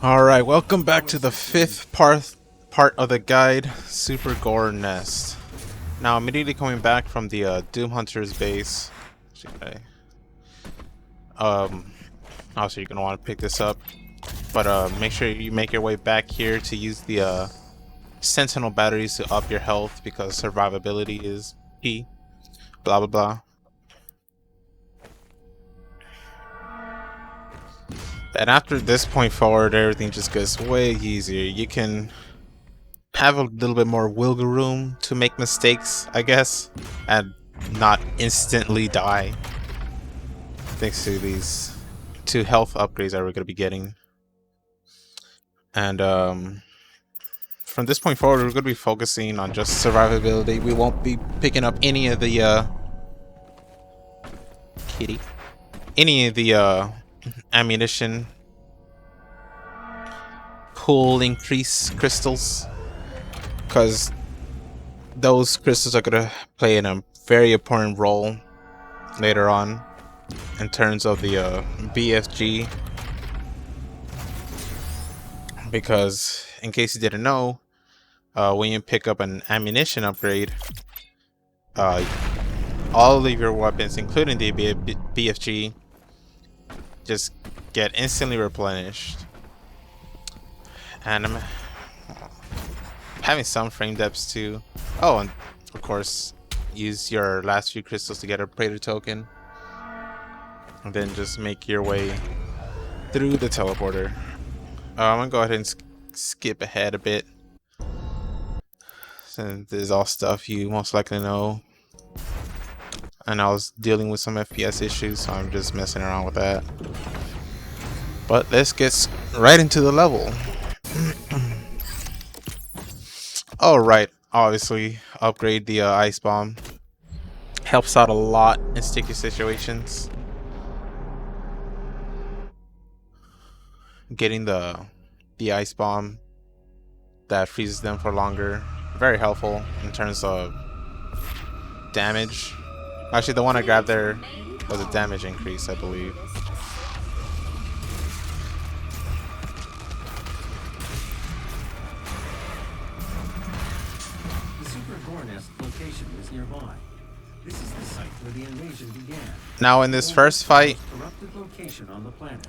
Alright, welcome back to the fifth part of the guide, Super Gore Nest. Now, immediately coming back from the Doom Hunter's base, um, obviously you're going to want to pick this up, but make sure you make your way back here to use the Sentinel batteries to up your health because survivability is key, blah blah blah. And after this point forward, everything just gets way easier. You can have a little bit more wiggle room to make mistakes, I guess, and not instantly die thanks to these two health upgrades that we're going to be getting. And from this point forward, we're going to be focusing on just survivability. We won't be picking up any of the ammunition pool increase crystals, because those crystals are going to play in a very important role later on in terms of the BFG. Because in case you didn't know, when you pick up an ammunition upgrade, all of your weapons, including the BFG, just get instantly replenished. And I'm having some frame depths too. Oh, and of course, use your last few crystals to get a Praetor token, and then just make your way through the teleporter. I'm gonna go ahead and skip ahead a bit, since this is all stuff you most likely know. And I was dealing with some FPS issues, so I'm just messing around with that. But let's get right into the level. Alright, obviously, upgrade the ice bomb. Helps out a lot in sticky situations. Getting the ice bomb that freezes them for longer, very helpful in terms of damage. Actually, the one I grabbed there was a damage increase, I believe. The Super Gore Nest location is nearby. This is the site where the invasion began. Now in this first fight, Location on the planet.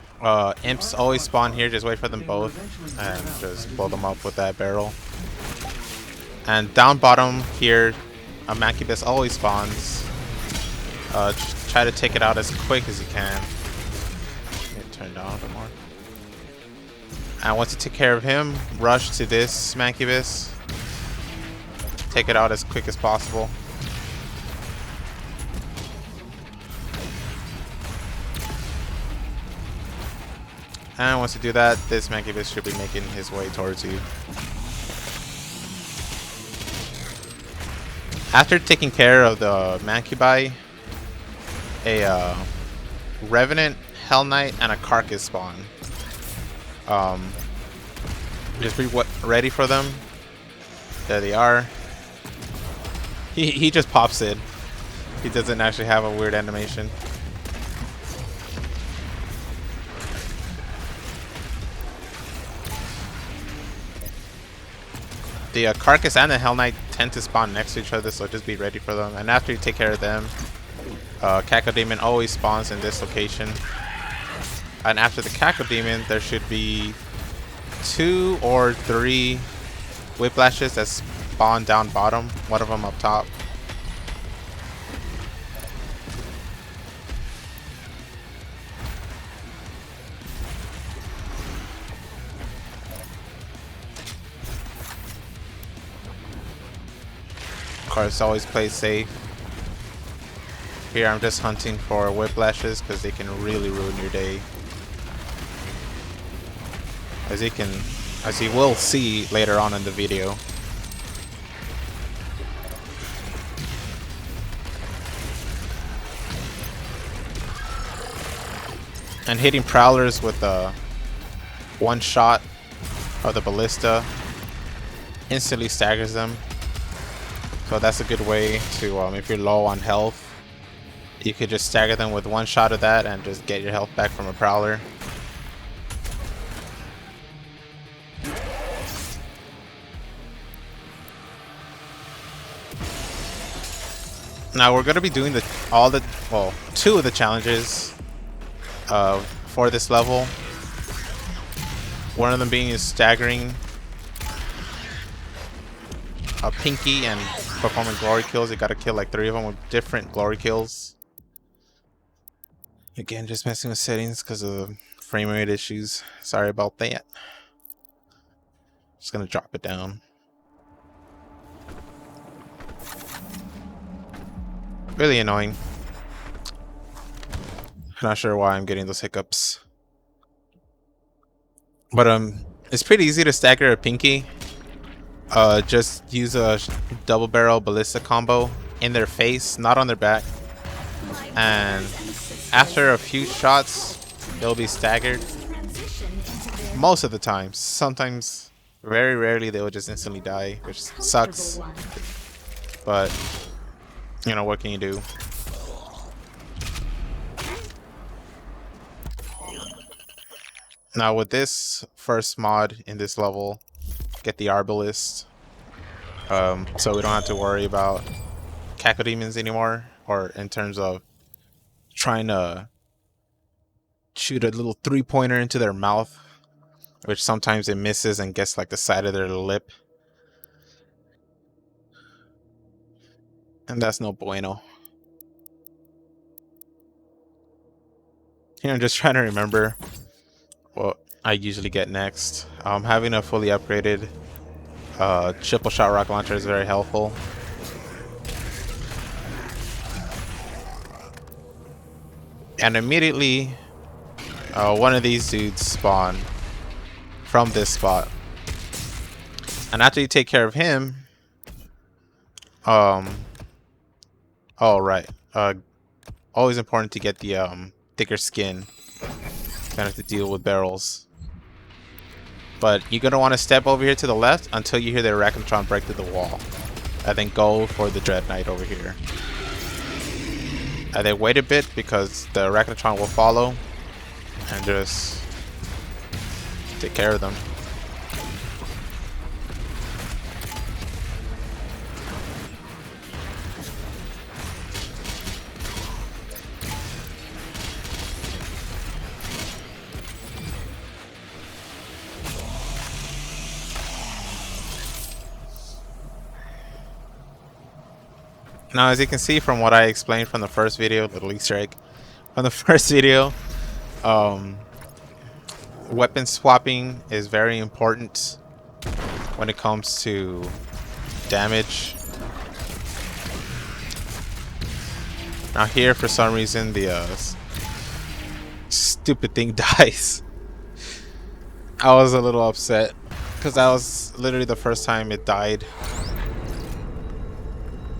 imps always spawn here. Just wait for them both and just blow them up with that barrel. And down bottom here, a Macubus always spawns. Try to take it out as quick as you can. Turn down a bit more. And once you take care of him, rush to this Macubus. Take it out as quick as possible. And once you do that, this Macubus should be making his way towards you. After taking care of the Macubi, a Revenant, Hell Knight, and a Carcass spawn. Just be ready for them. There they are. He just pops in. He doesn't actually have a weird animation. The Carcass and the Hell Knight tend to spawn next to each other, so just be ready for them. And after you take care of them, Cacodemon always spawns in this location. And after the Cacodemon, there should be 2 or 3 Whiplashes that spawn down bottom, one of them up top. Of course, always play safe. Here I'm just hunting for Whiplashes because they can really ruin your day. As you will see later on in the video. And hitting Prowlers with the one shot of the Ballista instantly staggers them. So that's a good way to, if you're low on health, you could just stagger them with one shot of that and just get your health back from a Prowler. Now we're gonna be doing two of the challenges for this level. One of them being is staggering a Pinky and performing glory kills. You gotta kill like 3 of them with different glory kills. Again, just messing with settings because of the frame rate issues. Sorry about that. Just gonna drop it down. Really annoying. Not sure why I'm getting those hiccups. But it's pretty easy to stagger a Pinky. Just use a double barrel ballista combo in their face, not on their back. And after a few shots, they'll be staggered. Most of the time. Sometimes, very rarely, they will just instantly die, which sucks. But, you know, what can you do? Now with this first mod in this level, get the Arbalist. So we don't have to worry about Cacodemons anymore, or in terms of trying to shoot a little 3-pointer into their mouth, which sometimes it misses and gets like the side of their lip. And that's no bueno. Here I'm just trying to remember what I usually get next. Having a fully upgraded triple shot rocket launcher is very helpful. And immediately one of these dudes spawn from this spot. And after you take care of him, oh right, always important to get the thicker skin. Gonna have to deal with barrels. But you're gonna want to step over here to the left until you hear the Arachnotron break through the wall. And then go for the Dread Knight over here. And then wait a bit because the Arachnotron will follow. And just take care of them. Now, as you can see from what I explained from the first video, little Easter egg from the first video, weapon swapping is very important when it comes to damage. Now here, for some reason, the stupid thing dies. I was a little upset because that was literally the first time it died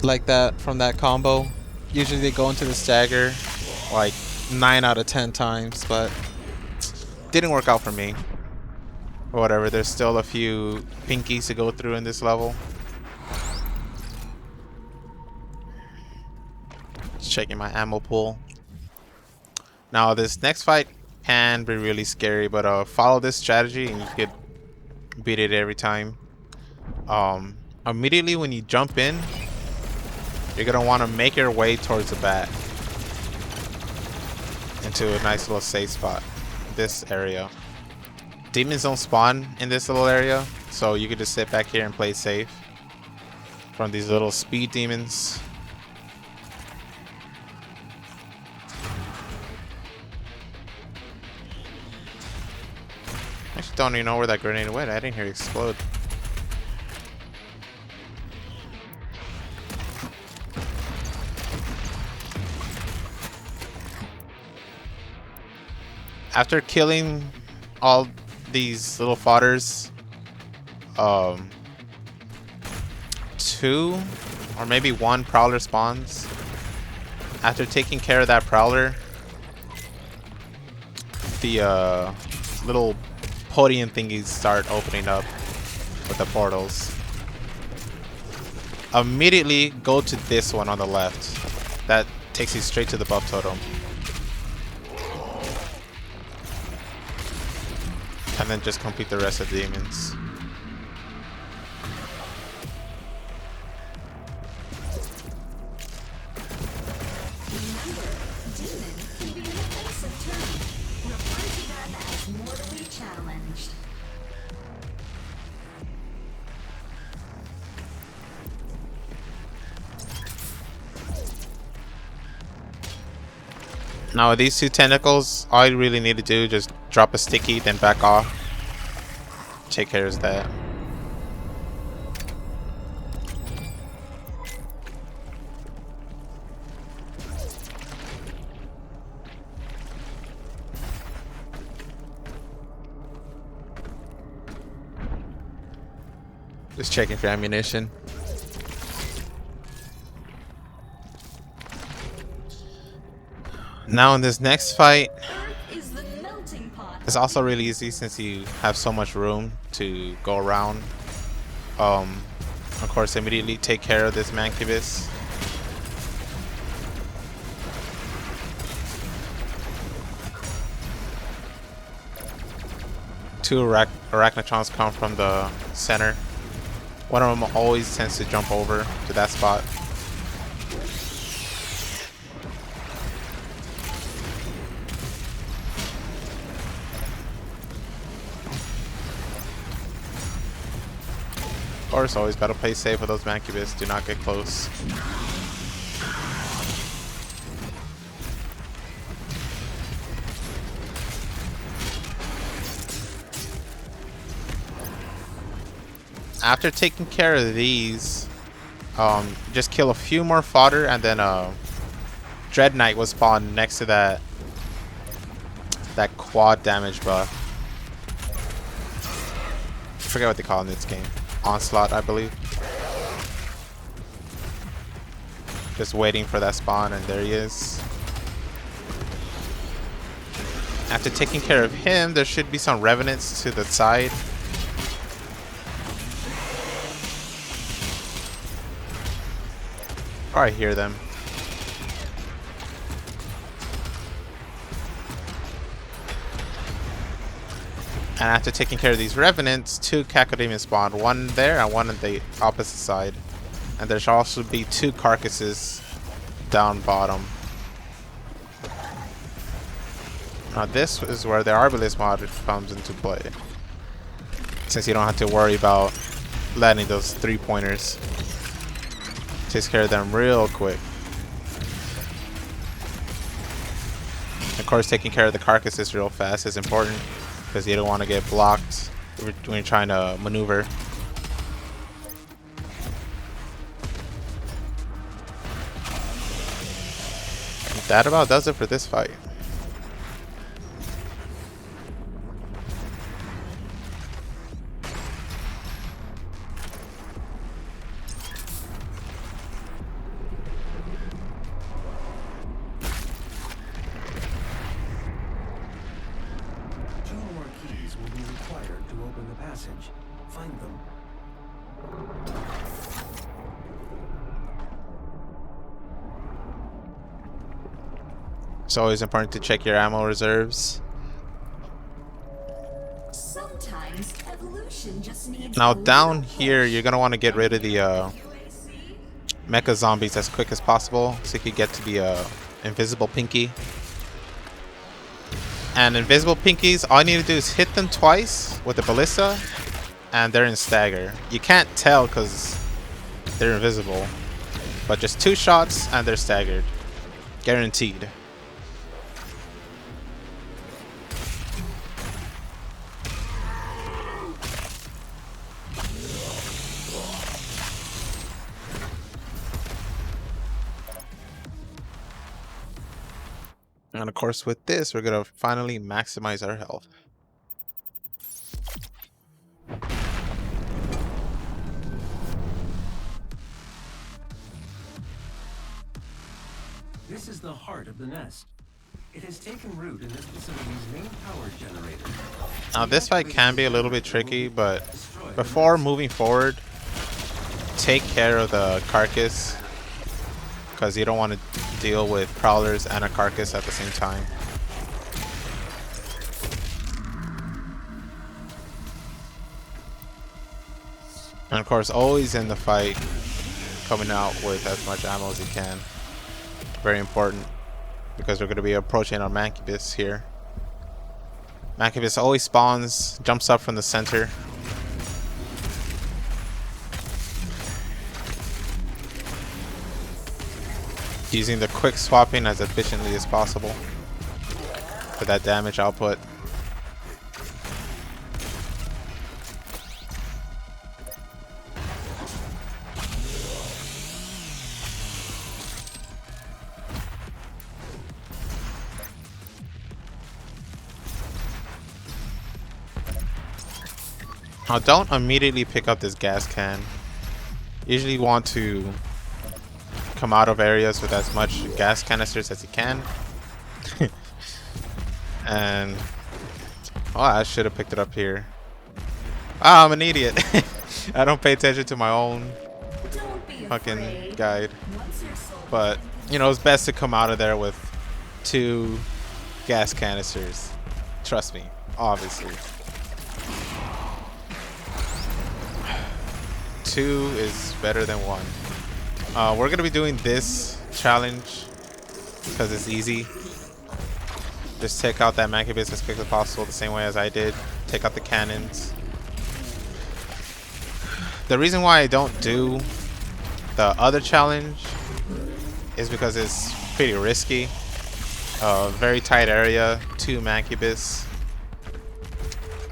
like that from that combo. Usually they go into the stagger like 9 out of 10 times, but didn't work out for me. Or whatever, there's still a few pinkies to go through in this level. Just checking my ammo pool. Now this next fight can be really scary, but follow this strategy and you could beat it every time. Immediately when you jump in, you're gonna want to make your way towards the back into a nice little safe spot. This area. Demons don't spawn in this little area, so you can just sit back here and play safe from these little speed demons. I actually don't even know where that grenade went. I didn't hear it explode. After killing all these little fodders, 2 or maybe 1 prowler spawns. After taking care of that prowler, the little podium thingies start opening up with the portals. Immediately go to this one on the left. That takes you straight to the buff totem. And then just complete the rest of the demons. Now with these two tentacles, all you really need to do is just drop a sticky, then back off. Take care of that. Just checking for ammunition. Now in this next fight, it's also really easy since you have so much room to go around. Of course, immediately take care of this mancubus. Two arachnotrons come from the center. One of them always tends to jump over to that spot. Of course, always gotta play safe with those mancubus. Do not get close. After taking care of these, just kill a few more fodder, and then Dread Knight will spawn next to that quad damage buff. I forget what they call it in this game. Onslaught, I believe. Just waiting for that spawn, and there he is. After taking care of him, there should be some revenants to the side. I hear them. And after taking care of these revenants, two cacodemons spawn. One there and one on the opposite side. And there should also be two carcasses down bottom. Now this is where the Arbalest mod comes into play. Since you don't have to worry about landing those 3-pointers. Takes care of them real quick. Of course, taking care of the carcasses real fast is important because you don't want to get blocked when you're trying to maneuver. That about does it for this fight. Find them. It's always important to check your ammo reserves. Sometimes evolution just needs Now down here, you're gonna want to get rid of the mecha zombies as quick as possible, so you can get to the invisible pinky. And invisible pinkies, all you need to do is hit them twice with the ballista, and they're in stagger. You can't tell because they're invisible, but just 2 shots and they're staggered, guaranteed. And of course, with this, we're gonna finally maximize our health. This is the heart of the nest. It has taken root in this facility's main power generator. Now this fight can be a little bit tricky, but before moving forward, take care of the carcass, because you don't want to deal with prowlers and a carcass at the same time. And of course, always in the fight, coming out with as much ammo as you can. Very important, because we're going to be approaching our mancubus here. Mancubus always spawns, jumps up from the center. Using the quick swapping as efficiently as possible. for that damage output. Now don't immediately pick up this gas can. Usually want to come out of areas with as much gas canisters as you can. And oh, I should have picked it up here. Ah, I'm an idiot. I don't pay attention to my own Don't be fucking afraid. guide. Once your soul But you know, it's best to come out of there with 2 gas canisters. Trust me, obviously. 2 is better than 1. We're gonna be doing this challenge because it's easy. Just take out that Mancubus as quick as possible, the same way as I did. Take out the cannons. The reason why I don't do the other challenge is because it's pretty risky. Very tight area, 2 Mancubus.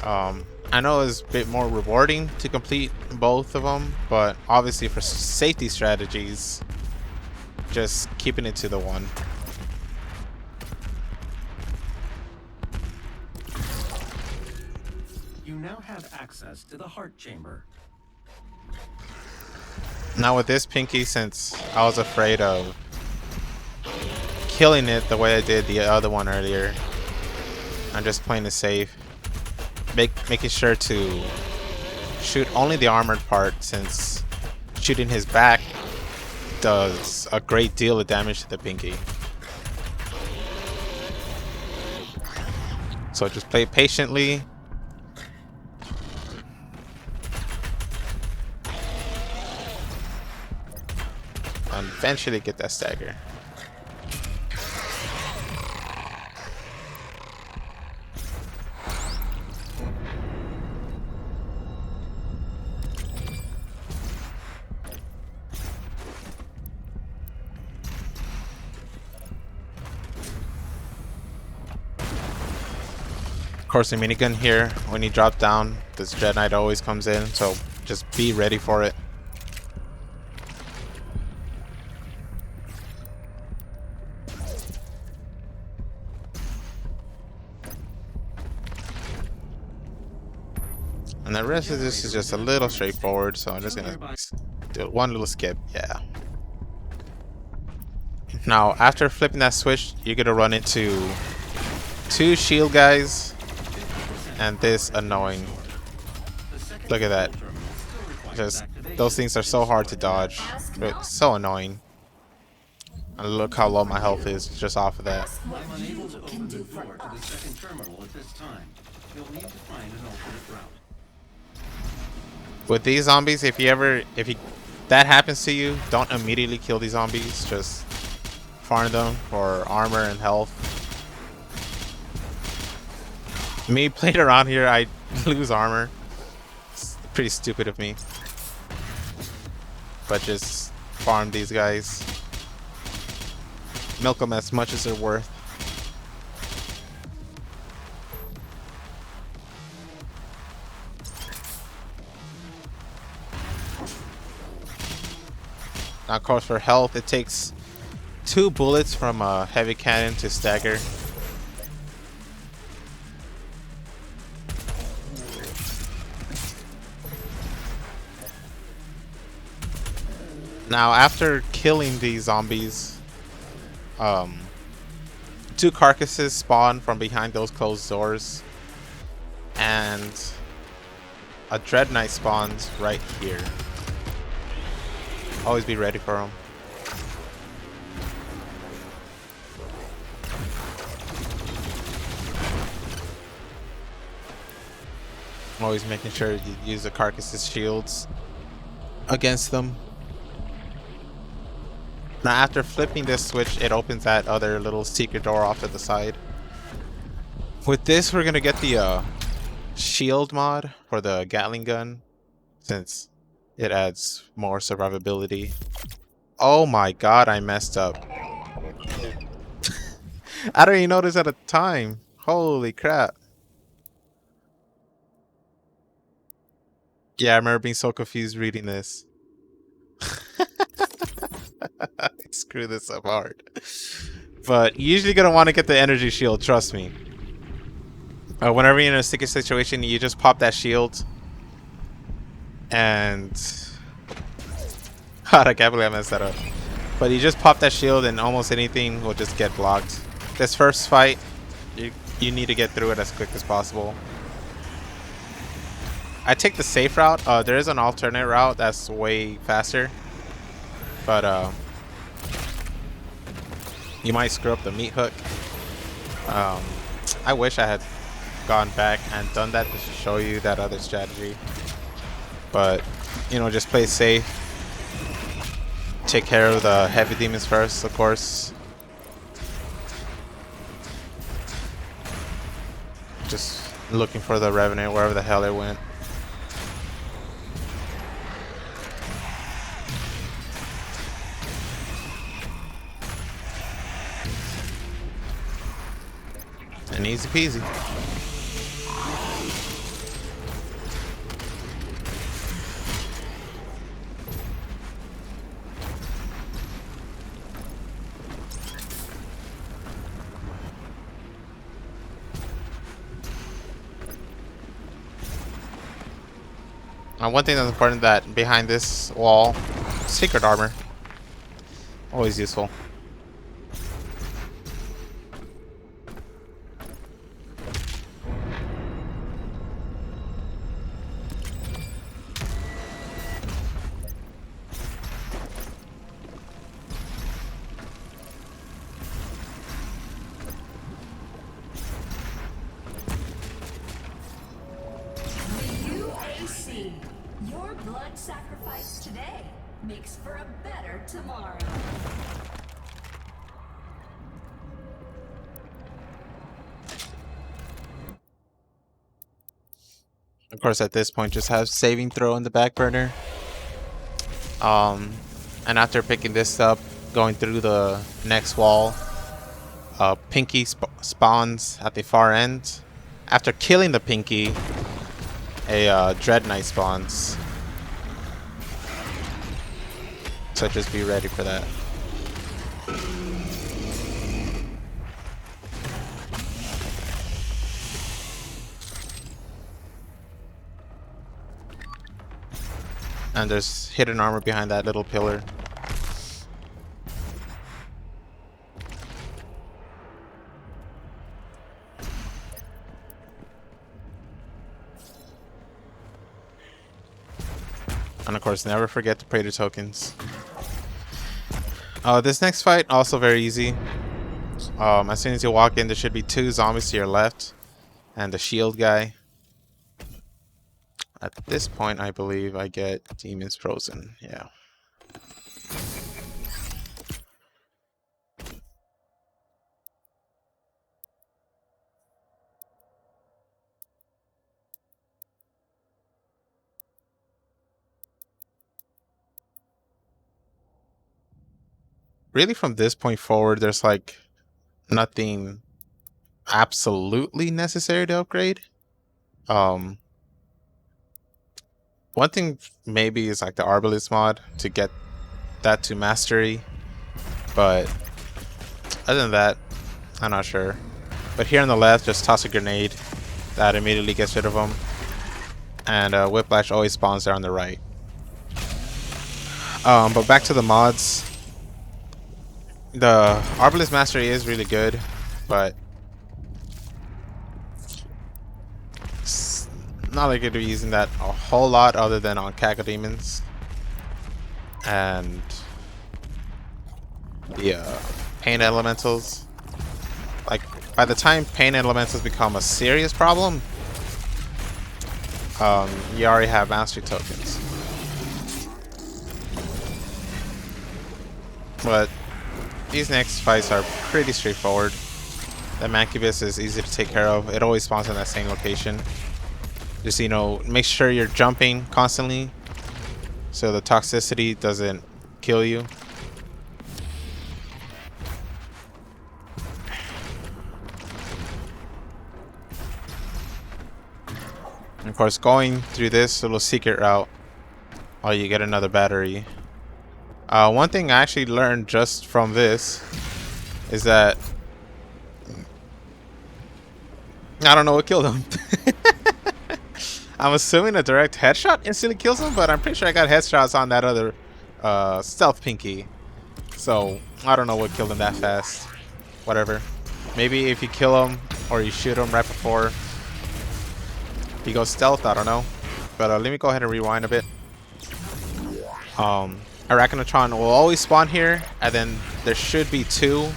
I know it's a bit more rewarding to complete both of them, but obviously for safety strategies, just keeping it to the 1. You now have access to the heart chamber. Now with this Pinky, since I was afraid of killing it the way I did the other one earlier, I'm just playing it safe. Making sure to shoot only the armored part, since shooting his back does a great deal of damage to the Pinky. So just play patiently. And eventually get that stagger. Of course, the minigun here, when you drop down, this Dread Knight always comes in, so just be ready for it. And the rest of this is just a little straightforward, so I'm just gonna do one little skip. Yeah. Now, after flipping that switch, you're gonna run into 2 shield guys and this annoying. Look at that. Just those things are so hard to dodge. It's so annoying. And look how low my health is just off of that. what I'm unable you to can open the do for door to the us. second terminal at this time. You'll need to find an alternate route. With these zombies, if that happens to you, don't immediately kill these zombies. Just farm them for armor and health. Me playing around here, I lose armor. It's pretty stupid of me. But just farm these guys. Milk them as much as they're worth. Now, of course, for health, it takes 2 bullets from a heavy cannon to stagger. Now, after killing these zombies, 2 carcasses spawn from behind those closed doors, and a Dread Knight spawns right here. Always be ready for them. Always making sure you use the carcasses shields against them. Now after flipping this switch, it opens that other little secret door off to the side. With this, we're gonna get the shield mod for the Gatling gun, since it adds more survivability. Oh my god, I messed up. I didn't even notice at the time. Holy crap. Yeah, I remember being so confused reading this. Screw this up hard. But you usually gonna want to get the energy shield, trust me. Whenever you're in a sticky situation, you just pop that shield. And... God, I can't believe I messed that up. But you just pop that shield and almost anything will just get blocked. This first fight, you need to get through it as quick as possible. I take the safe route. There is an alternate route that's way faster. But you might screw up the meat hook. I wish I had gone back and done that to show you that other strategy. But, you know, just play safe. Take care of the heavy demons first, of course. Just looking for the Revenant wherever the hell it went. And easy peasy. One thing that's important that behind this wall, secret armor. Always useful. UAC. Your blood sacrifice today makes for a better tomorrow. Of course, at this point, just have saving throw in the back burner. And after picking this up, going through the next wall, Pinky spawns at the far end. After killing the Pinky, a Dread Knight spawns. So just be ready for that. And there's hidden armor behind that little pillar. And of course, never forget to pray to tokens. This next fight, also very easy. As soon as you walk in, there should be 2 zombies to your left. And the shield guy. At this point, I believe I get demons frozen. Yeah. Really, from this point forward, there's like nothing absolutely necessary to upgrade. One thing maybe is like the Arbalist mod to get that to mastery, but other than that, I'm not sure. But here on the left, just toss a grenade that immediately gets rid of them, and Whiplash always spawns there on the right. But back to the mods. The Arbalist mastery is really good, but it's not like you'd be using that a whole lot other than on Cacodemons. And the Pain Elementals. Like, by the time Pain Elementals become a serious problem, you already have mastery tokens. But these next fights are pretty straightforward. The Mancubus is easy to take care of. It always spawns in that same location. Just, you know, make sure you're jumping constantly so the toxicity doesn't kill you. And of course, going through this little secret route, oh, you get another battery. One thing I actually learned just from this is that I don't know what killed him. I'm assuming a direct headshot instantly kills him, but I'm pretty sure I got headshots on that other stealth pinky. So I don't know what killed him that fast. Whatever. Maybe if you kill him or you shoot him right before he goes stealth, I don't know. But let me go ahead and rewind a bit. Arachnotron will always spawn here, and then there should be two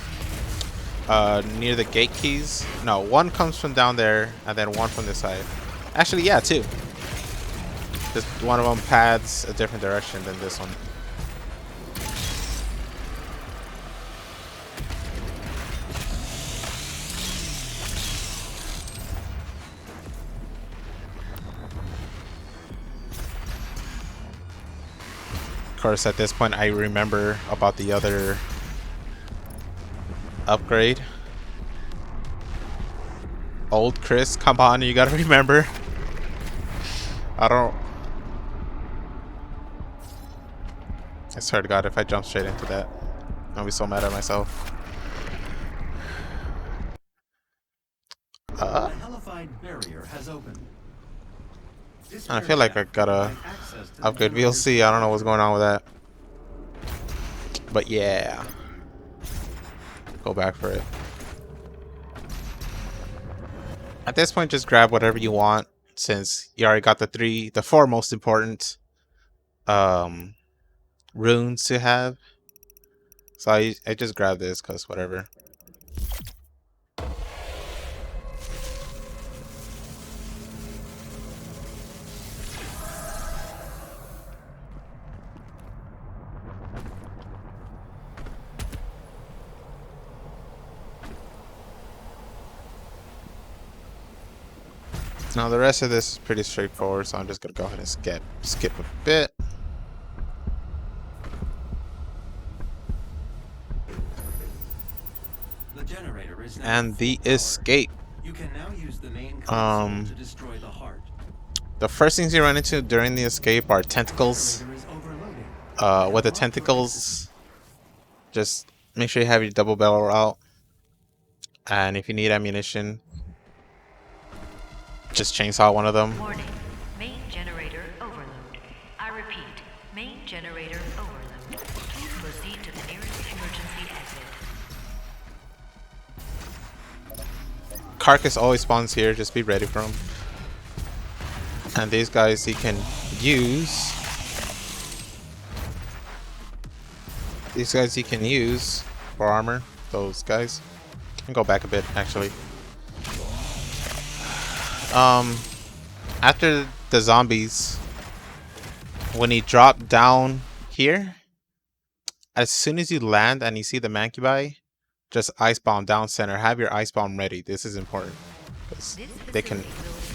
near the gate keys. No, one comes from down there, and then one from this side. Actually, yeah, two. Just one of them pads a different direction than this one. Of course, at this point, I remember about the other upgrade. Old Chris, come on, you gotta remember. I swear to God, if I jump straight into that, I'll be so mad at myself. The hellified barrier has opened. I feel like I gotta upgrade VLC. I don't know what's going on with that. But yeah. Go back for it. At this point, just grab whatever you want, since you already got the four most important runes to have. So I just grabbed this because whatever. Now the rest of this is pretty straightforward, so I'm just gonna go ahead and skip a bit. The generator is now And the full power. escape. You can now use the main console to destroy the heart. The first things you run into during the escape are tentacles. Generator is overloading. With the tentacles, just make sure you have your double barrel out. And if you need ammunition, just chainsaw one of them. Warning. Main generator overload. I repeat, main generator overload. Please proceed to the nearest emergency exit. Carcass always spawns here, just be ready for him. And these guys he can use. These guys he can use for armor. Those guys. And go back a bit actually. After the zombies, when he dropped down here, as soon as you land and you see the mancubi, just ice bomb down center. Have your ice bomb ready. This is important because they can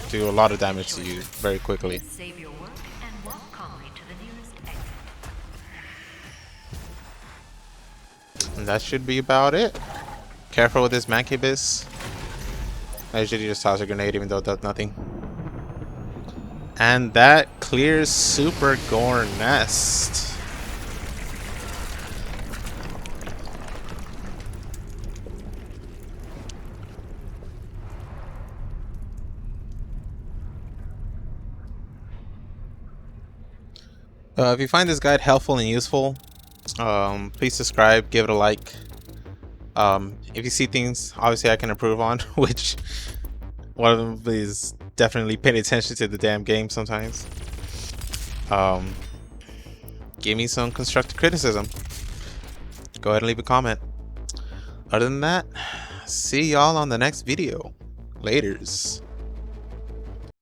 do a lot of damage to you very quickly. Save your work and walk calmly to the nearest exit. And that should be about it. Careful with this mancubus. I usually just toss a grenade even though it does nothing. And that clears Super Gore Nest. If you find this guide helpful and useful, please subscribe, give it a like. If you see things obviously I can improve on, which one of them is definitely paying attention to the damn game sometimes. Give me some constructive criticism. Go ahead and leave a comment. Other than that, see y'all on the next video. Laters.